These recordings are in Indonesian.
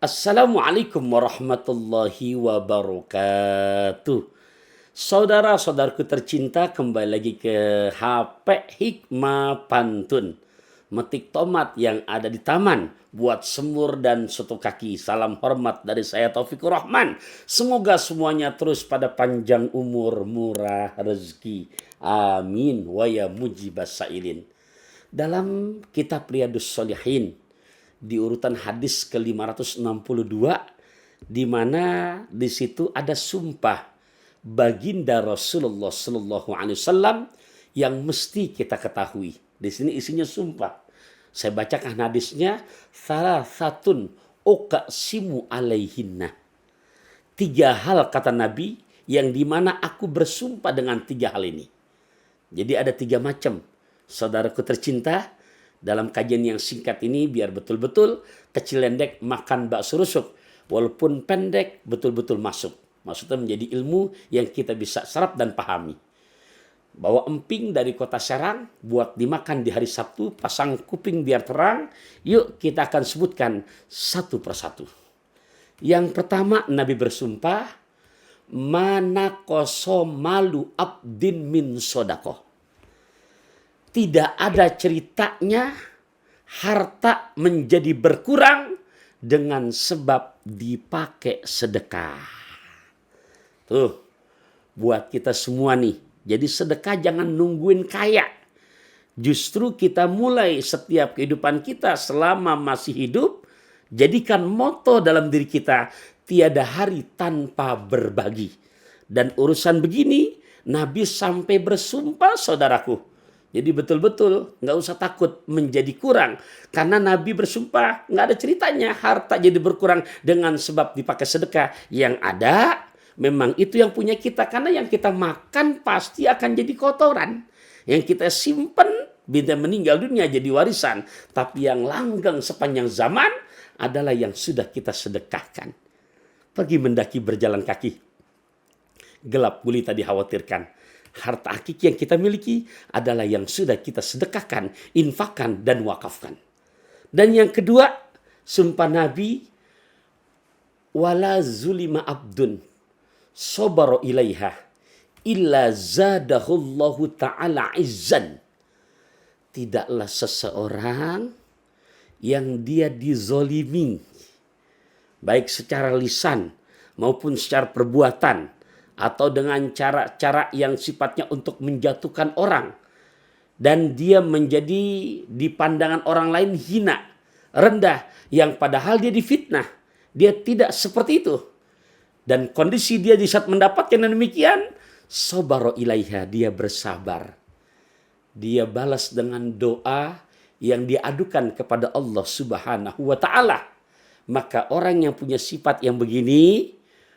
Assalamualaikum warahmatullahi wabarakatuh. Saudara-saudaraku tercinta, kembali lagi ke HP Hikmah Pantun. Metik tomat yang ada di taman, buat semur dan soto kaki. Salam hormat dari saya Taufikur Rahman. Semoga semuanya terus pada panjang umur, murah rezeki. Amin wa ya mujibas sailin. Dalam kitab Riyadhus Shalihin di urutan hadis ke-562, di mana di situ ada sumpah baginda Rasulullah Sallallahu Alaihi Wasallam yang mesti kita ketahui. Di sini isinya sumpah. Saya bacakan hadisnya. Salah satun uqsimu alaihinna. 3 hal kata Nabi yang dimana aku bersumpah dengan 3 hal ini. Jadi ada 3 macam. Saudaraku tercinta, dalam kajian yang singkat ini biar betul-betul kecil lendek makan bakso rusuk. Walaupun pendek betul-betul masuk. Maksudnya menjadi ilmu yang kita bisa serap dan pahami. Bawa emping dari kota Serang buat dimakan di hari Sabtu, pasang kuping biar terang. Yuk kita akan sebutkan satu persatu. Yang pertama, Nabi bersumpah, mana koso malu abdin min sodakoh. Tidak ada ceritanya harta menjadi berkurang dengan sebab dipakai sedekah. Tuh, buat kita semua nih. Jadi sedekah jangan nungguin kaya. Justru kita mulai setiap kehidupan kita selama masih hidup, jadikan moto dalam diri kita, tiada hari tanpa berbagi. Dan urusan begini, Nabi sampai bersumpah, saudaraku. Jadi betul-betul nggak usah takut menjadi kurang. Karena Nabi bersumpah nggak ada ceritanya harta jadi berkurang dengan sebab dipakai sedekah. Yang ada memang itu yang punya kita. Karena yang kita makan pasti akan jadi kotoran. Yang kita simpen bila meninggal dunia jadi warisan. Tapi yang langgeng sepanjang zaman adalah yang sudah kita sedekahkan. Pergi mendaki berjalan kaki. Gelap gulita dikhawatirkan. Harta hakiki yang kita miliki adalah yang sudah kita sedekahkan, infakkan, dan wakafkan. Dan yang kedua, sumpah Nabi, wala zulima abdun sobaro ilaiha illa zadahullahu ta'ala izzan. Tidaklah seseorang yang dia dizolimi, baik secara lisan maupun secara perbuatan, atau dengan cara-cara yang sifatnya untuk menjatuhkan orang. Dan dia menjadi di pandangan orang lain hina, rendah. Yang padahal dia difitnah. Dia tidak seperti itu. Dan kondisi dia di saat mendapatkan yang demikian, sobaro ilaiha, dia bersabar. Dia balas dengan doa yang diadukan kepada Allah Subhanahu wa ta'ala. Maka orang yang punya sifat yang begini,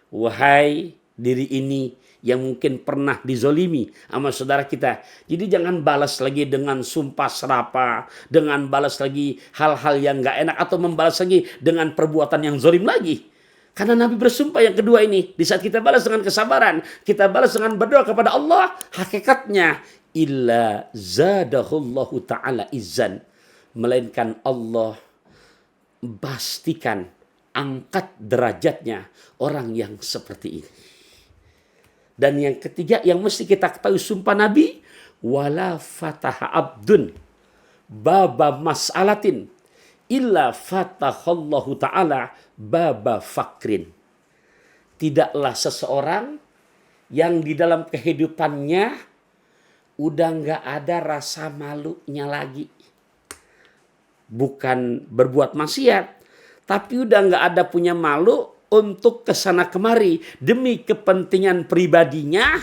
wahai diri ini yang mungkin pernah dizolimi sama saudara kita. Jadi jangan balas lagi dengan sumpah serapah, dengan balas lagi hal-hal yang gak enak, atau membalas lagi dengan perbuatan yang zolim lagi. Karena Nabi bersumpah yang kedua ini, di saat kita balas dengan kesabaran, kita balas dengan berdoa kepada Allah, hakikatnya illa zadahullahu ta'ala izzan, melainkan Allah pastikan angkat derajatnya orang yang seperti ini. Dan yang ketiga yang mesti kita ketahui sumpah Nabi, wala fataha abdun baba mas'alatin illa fatahallahu ta'ala baba fakrin. Tidaklah seseorang yang di dalam kehidupannya udah gak ada rasa malunya lagi. Bukan berbuat maksiat, tapi udah gak ada punya malu untuk kesana kemari demi kepentingan pribadinya,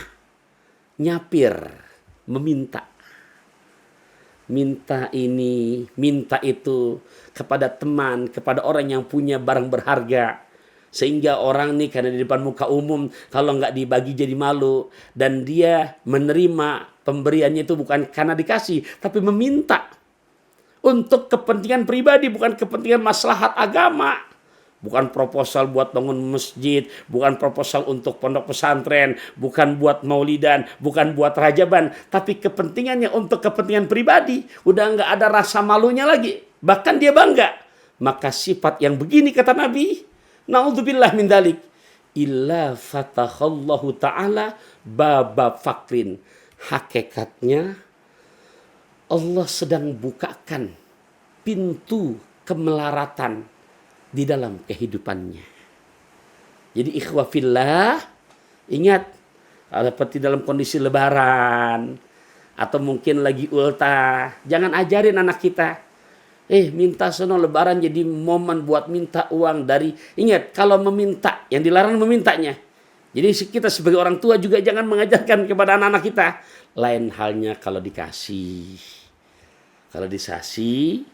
nyapir, meminta. Minta ini, minta itu kepada teman, kepada orang yang punya barang berharga. Sehingga orang nih karena di depan muka umum, kalau nggak dibagi jadi malu. Dan dia menerima pemberiannya itu bukan karena dikasih, tapi meminta. Untuk kepentingan pribadi, bukan kepentingan maslahat agama. Bukan proposal buat bangun masjid, bukan proposal untuk pondok pesantren, bukan buat maulidan, bukan buat rajaban, tapi kepentingannya untuk kepentingan pribadi. Udah nggak ada rasa malunya lagi, bahkan dia bangga. Maka sifat yang begini kata Nabi, Naudzubillah min dalik. Illa fatahallahu ta'ala baba fakrin. Hakikatnya Allah sedang bukakan pintu kemelaratan di dalam kehidupannya. Jadi ikhwah fillah, ingat, seperti dalam kondisi lebaran atau mungkin lagi ultah, jangan ajarin anak kita, minta sono lebaran jadi momen buat minta uang dari, ingat kalau meminta, yang dilarang memintanya. Jadi kita sebagai orang tua juga jangan mengajarkan kepada anak-anak kita. Lain halnya kalau dikasih. Kalau disasi,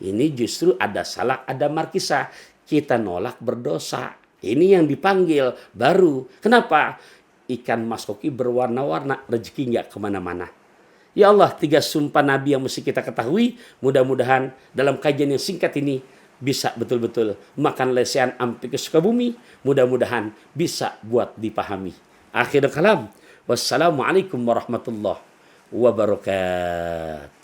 ini justru ada salah, ada markisah. Kita nolak berdosa. Ini yang dipanggil baru. Kenapa? Ikan mas koki berwarna-warna, rezeki nggak kemana-mana. Ya Allah, 3 sumpah Nabi yang mesti kita ketahui. Mudah-mudahan dalam kajian yang singkat ini bisa betul-betul makan lesehan ampi ke Sukabumi. Mudah-mudahan bisa buat dipahami. Akhirul kalam. Wassalamualaikum warahmatullahi wabarakatuh.